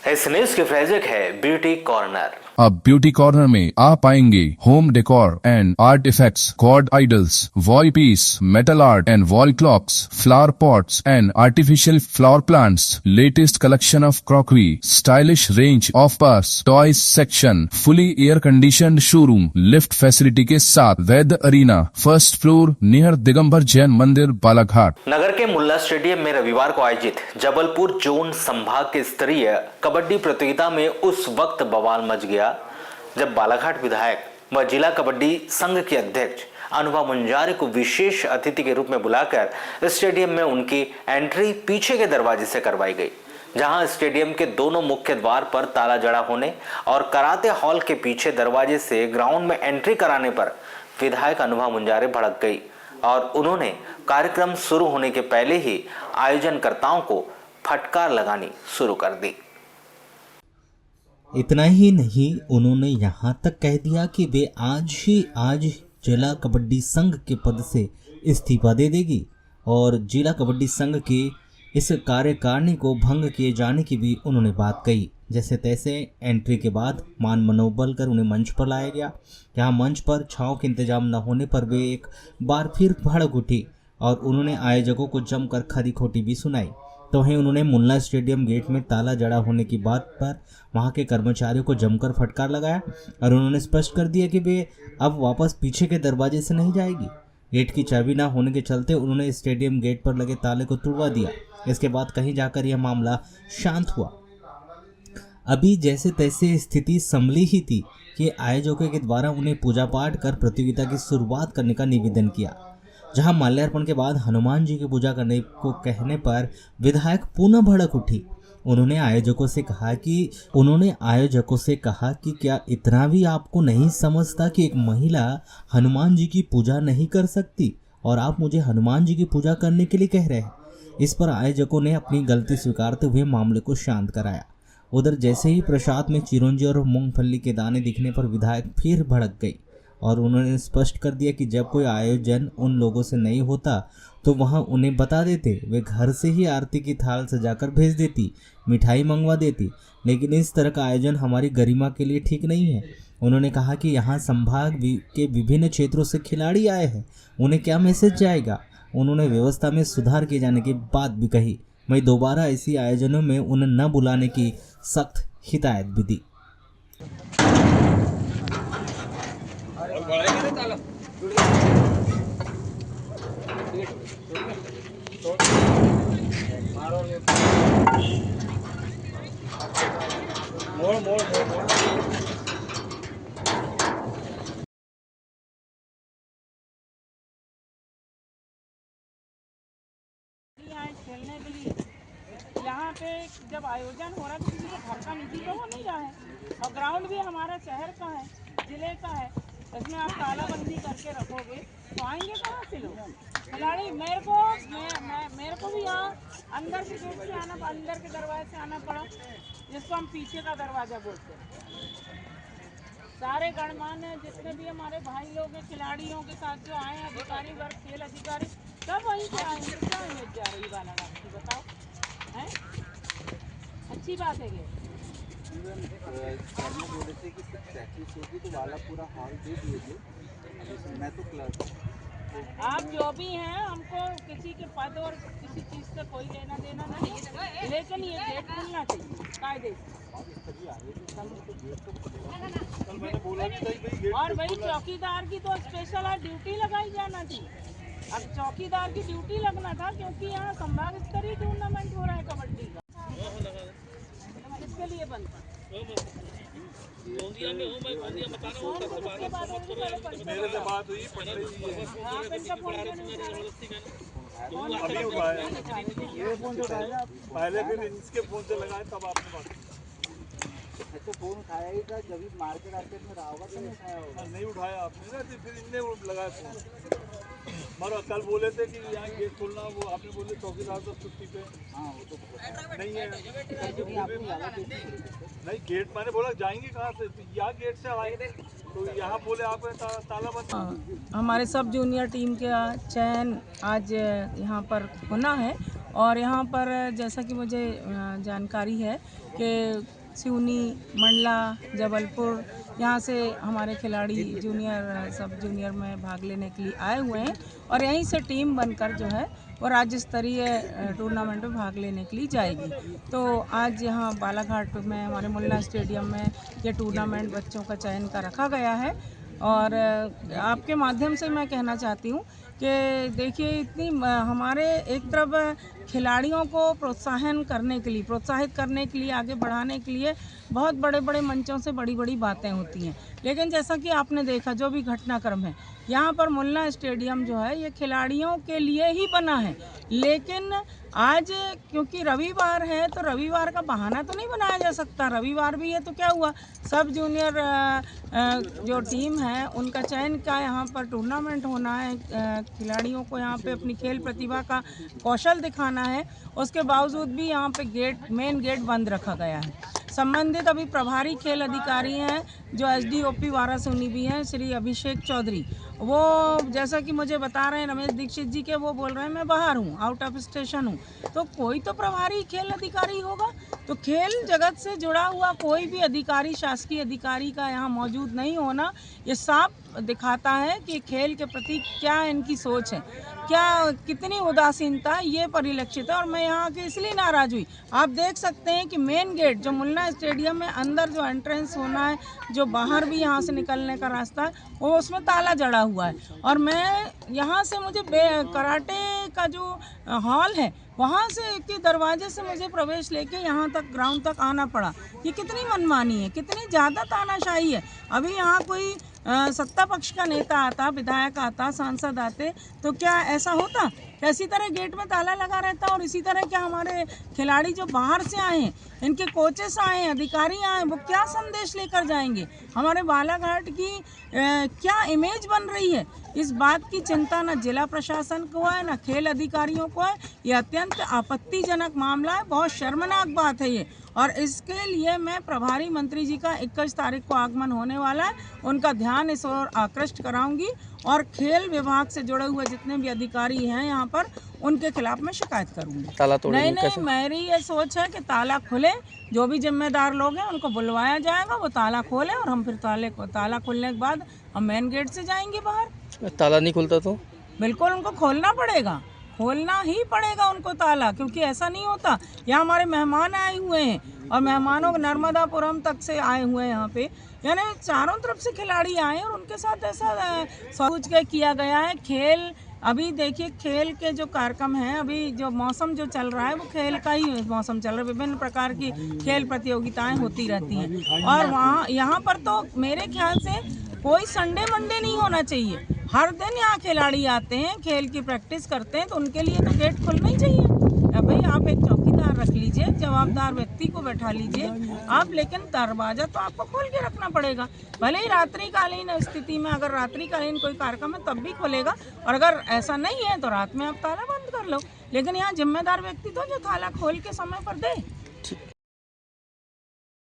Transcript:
इस न्यूज की प्रायोजक है ब्यूटी कॉर्नर। अब ब्यूटी कॉर्नर में आप पाएंगे home decor and art effects, god idols, wall piece, metal art and wall clocks, flower pots and artificial flower plants, latest collection of crockery, stylish range of purse, toys section, fully air conditioned showroom, lift facility के साथ, Vaid arena, first floor near Digambar Jain मंदिर, बालाघाट। नगर के मुल्ला stadium में रविवार को आयोजित Jabalpur zone संभाग के स्तरीय कबड्डी प्रतियोगिता में उस वक्त बवाल मच गया जब बालाघाट विधायक व जिला कबड्डी संघ के अध्यक्ष अनुभव मुंजारे को विशेष अतिथि के रूप में बुलाकर स्टेडियम में उनकी एंट्री पीछे के दरवाजे से करवाई गई, जहां स्टेडियम के दोनों मुख्य द्वार पर ताला जड़ा होने और कराटे हॉल के पीछे दरवाजे से ग्राउंड में एंट्री कराने पर विधायक अनुभव मुंजारे भड़क गई और उन्होंने कार्यक्रम शुरू होने के पहले ही आयोजनकर्ताओं को फटकार लगानी शुरू कर दी। इतना ही नहीं, उन्होंने यहाँ तक कह दिया कि वे आज जिला कबड्डी संघ के पद से इस्तीफा दे देगी और जिला कबड्डी संघ के इस कार्यकारिणी को भंग किए जाने की भी उन्होंने बात कही। जैसे तैसे एंट्री के बाद मान मनोबल कर उन्हें मंच पर लाया गया। यहाँ मंच पर छांव के इंतजाम न होने पर वे एक बार फिर भड़क उठी और उन्होंने आयोजकों को जमकर खरी खोटी भी सुनाई। तो वहीं उन्होंने मुल्ला स्टेडियम गेट में ताला जड़ा होने की बात पर वहां के कर्मचारियों को जमकर फटकार लगाया और उन्होंने स्पष्ट कर दिया कि वे अब वापस पीछे के दरवाजे से नहीं जाएगी। गेट की चाबी ना होने के चलते उन्होंने स्टेडियम गेट पर लगे ताले को तुड़वा दिया। इसके बाद कहीं जाकर यह मामला शांत हुआ। अभी जैसे तैसे स्थिति संभली ही थी कि आयोजकों के द्वारा उन्हें पूजा पाठ कर प्रतियोगिता की शुरुआत करने का निवेदन किया, जहां माल्यार्पण के बाद हनुमान जी की पूजा करने को कहने पर विधायक पुनः भड़क उठी। उन्होंने आयोजकों से कहा कि क्या इतना भी आपको नहीं समझता कि एक महिला हनुमान जी की पूजा नहीं कर सकती और आप मुझे हनुमान जी की पूजा करने के लिए कह रहे हैं। इस पर आयोजकों ने अपनी गलती स्वीकारते हुए मामले को शांत कराया। उधर जैसे ही प्रसाद में चिरौंजी और मूंगफली के दाने दिखने पर विधायक फिर भड़क गई और उन्होंने स्पष्ट कर दिया कि जब कोई आयोजन उन लोगों से नहीं होता तो वहां उन्हें बता देते, वे घर से ही आरती की थाल सजाकर भेज देती, मिठाई मंगवा देती, लेकिन इस तरह का आयोजन हमारी गरिमा के लिए ठीक नहीं है। उन्होंने कहा कि यहाँ संभाग के विभिन्न क्षेत्रों से खिलाड़ी आए हैं, उन्हें क्या मैसेज जाएगा। उन्होंने व्यवस्था में सुधार किए जाने की बात भी कही। वहीं दोबारा ऐसी आयोजनों में उन्हें न बुलाने की सख्त हिदायत भी दी। खेलने के लिए यहाँ पे जब आयोजन हो रहा है तो किसी को घर का निजी तो हो नहीं रहा है और ग्राउंड भी हमारा शहर का है, जिले का है, इसमें आप तालाबंदी करके रखोगे तो आएंगे कहाँ से लोग खिलाड़ी। मेरे को भी यहाँ अंदर के गेट से अंदर के दरवाजे से आना पड़ा, जिसको हम पीछे का दरवाजा बोलते हैं। सारे गणमान्य जितने भी हमारे भाई लोग हैं खिलाड़ियों के साथ जो आए, अधिकारी वर्ग, खेल अधिकारी, सब वहीं से आएंगे। क्या उम्मीद जा रही बालाघाट की बताओ, है अच्छी बात है ये। बोले थे कि प्रैक्टिस होगी तो वाला पूरा हॉल दे दीजिए, मैं तो क्लर्क। आप जो भी हैं, हमको किसी के पद और किसी चीज़ से कोई लेना देना नहीं, लेकिन ये गेट खुलना चाहिए कायदे से। और वही चौकीदार की तो स्पेशल ड्यूटी लगाई जाना थी। अब चौकीदार की ड्यूटी लगना था क्योंकि यहाँ संभाग स्तरीय टूर्नामेंट हो रहा है कबड्डी का। किसके लिए बनता मेरे से बात हुई, ये फोन से उठाया, पहले फिर इसके फोन से लगाए तब आपने बात। तो फोन उठाया ही था जब मार्केट में रहा होगा तो नहीं उठाया होगा। नहीं उठाया आपने ना, फिर इनने लगाया फोन। मगर कल बोले थे कि यहाँ गेट खोलना, वो आपने बोले चौकीदार तो छुट्टी पे। हाँ वो तो नहीं है, नहीं गेट मैंने बोला जाएंगे कहाँ से, यहाँ गेट से आएंगे तो यहाँ बोले आप ताला बंद। हमारे सब जूनियर टीम का चयन आज यहाँ पर होना है और यहाँ पर जैसा कि मुझे जानकारी है कि सिवनी, मंडला, जबलपुर यहाँ से हमारे खिलाड़ी जूनियर, सब जूनियर में भाग लेने के लिए आए हुए हैं और यहीं से टीम बनकर जो है वो राज्य स्तरीय टूर्नामेंट में भाग लेने के लिए जाएगी। तो आज यहाँ बालाघाट में हमारे मुल्ला स्टेडियम में ये टूर्नामेंट बच्चों का चयन का रखा गया है। और आपके माध्यम से मैं कहना चाहती हूँ कि देखिए इतनी हमारे एक तरफ खिलाड़ियों को प्रोत्साहित करने के लिए आगे बढ़ाने के लिए बहुत बड़े बड़े मंचों से बड़ी बड़ी बातें होती हैं, लेकिन जैसा कि आपने देखा जो भी घटनाक्रम है यहाँ पर मुल्ला स्टेडियम जो है ये खिलाड़ियों के लिए ही बना है। लेकिन आज क्योंकि रविवार है तो रविवार का बहाना तो नहीं बनाया जा सकता, रविवार भी है तो क्या हुआ, सब जूनियर जो टीम है उनका चयन का यहाँ पर टूर्नामेंट होना है, खिलाड़ियों को यहाँ पे अपनी खेल प्रतिभा का कौशल दिखाना है। उसके बावजूद भी यहाँ पे मेन गेट बंद रखा गया है। संबंधित अभी प्रभारी खेल अधिकारी हैं जो एसडीओपी वारासिवनी भी हैं, श्री अभिषेक चौधरी, वो जैसा कि मुझे बता रहे हैं रमेश दीक्षित जी के, वो बोल रहे हैं मैं बाहर हूँ, आउट ऑफ स्टेशन हूँ। तो कोई तो प्रभारी खेल अधिकारी होगा, तो खेल जगत से जुड़ा हुआ कोई भी अधिकारी, शासकीय अधिकारी का यहाँ मौजूद नहीं होना ये साफ दिखाता है कि खेल के प्रति क्या इनकी सोच है, क्या कितनी उदासीनता ये परिलक्षित है। और मैं यहाँ के इसलिए नाराज़ हुई, आप देख सकते हैं कि मेन गेट जो मुल्ला स्टेडियम में अंदर जो एंट्रेंस होना है, जो बाहर भी यहाँ से निकलने का रास्ता है, वो उसमें ताला जड़ा हुआ है। और मैं यहाँ से मुझे कराटे का जो हॉल है वहाँ से के दरवाजे से मुझे प्रवेश लेके यहाँ तक ग्राउंड तक आना पड़ा। ये कितनी मनमानी है, कितनी ज़्यादा तानाशाही है। अभी यहाँ कोई सत्ता पक्ष का नेता आता, विधायक आता, सांसद आते तो क्या ऐसा होता? इसी तरह गेट में ताला लगा रहता। और इसी तरह क्या हमारे खिलाड़ी जो बाहर से आए हैं, इनके कोचेस आए हैं, अधिकारी आए हैं, वो क्या संदेश लेकर जाएंगे? हमारे बालाघाट की क्या इमेज बन रही है, इस बात की चिंता न जिला प्रशासन को है न खेल अधिकारियों को है। ये अत्यंत आपत्तिजनक मामला है, बहुत शर्मनाक बात है ये। और इसके लिए मैं प्रभारी मंत्री जी का 21 तारीख को आगमन होने वाला है, उनका ध्यान इस ओर आकृष्ट कराऊंगी और खेल विभाग से जुड़े हुए जितने भी अधिकारी हैं यहाँ पर उनके खिलाफ मैं शिकायत करूंगी। ताला तोड़ने नहीं, मेरी ये सोच है कि ताला खुले, जो भी जिम्मेदार लोग हैं उनको बुलवाया जाएगा, वो ताला खोले और हम फिर ताला खुलने के बाद हम मेन गेट से जाएंगे बाहर। ताला नहीं खुलता तो बिल्कुल उनको खोलना पड़ेगा, खोलना ही पड़ेगा उनको ताला, क्योंकि ऐसा नहीं होता। यहाँ हमारे मेहमान आए हुए हैं और मेहमानों को नर्मदापुरम तक से आए हुए हैं यहाँ पे, यानी चारों तरफ से खिलाड़ी आए और उनके साथ ऐसा सोच के किया गया है। खेल अभी देखिए, खेल के जो कार्यक्रम हैं, अभी जो मौसम जो चल रहा है वो खेल का ही मौसम चल रहा है, विभिन्न प्रकार की खेल प्रतियोगिताएं होती रहती हैं। और वहाँ यहाँ पर तो मेरे ख्याल से कोई संडे मंडे नहीं होना चाहिए, हर दिन यहाँ खिलाड़ी आते हैं, खेल की प्रैक्टिस करते हैं, तो उनके लिए तो गेट खुलना ही चाहिए। भाई आप एक चौकीदार रख लीजिए, जवाबदार व्यक्ति को बैठा लीजिए आप, लेकिन दरवाजा तो आपको खोल के रखना पड़ेगा। भले ही रात्रिकालीन स्थिति में, अगर रात्रिकालीन कोई कार्यक्रम है तब भी खुलेगा, और अगर ऐसा नहीं है तो रात में आप ताला बंद कर लो। लेकिन यहाँ जिम्मेदार व्यक्ति तो जो ताला खोल के समय पर दे।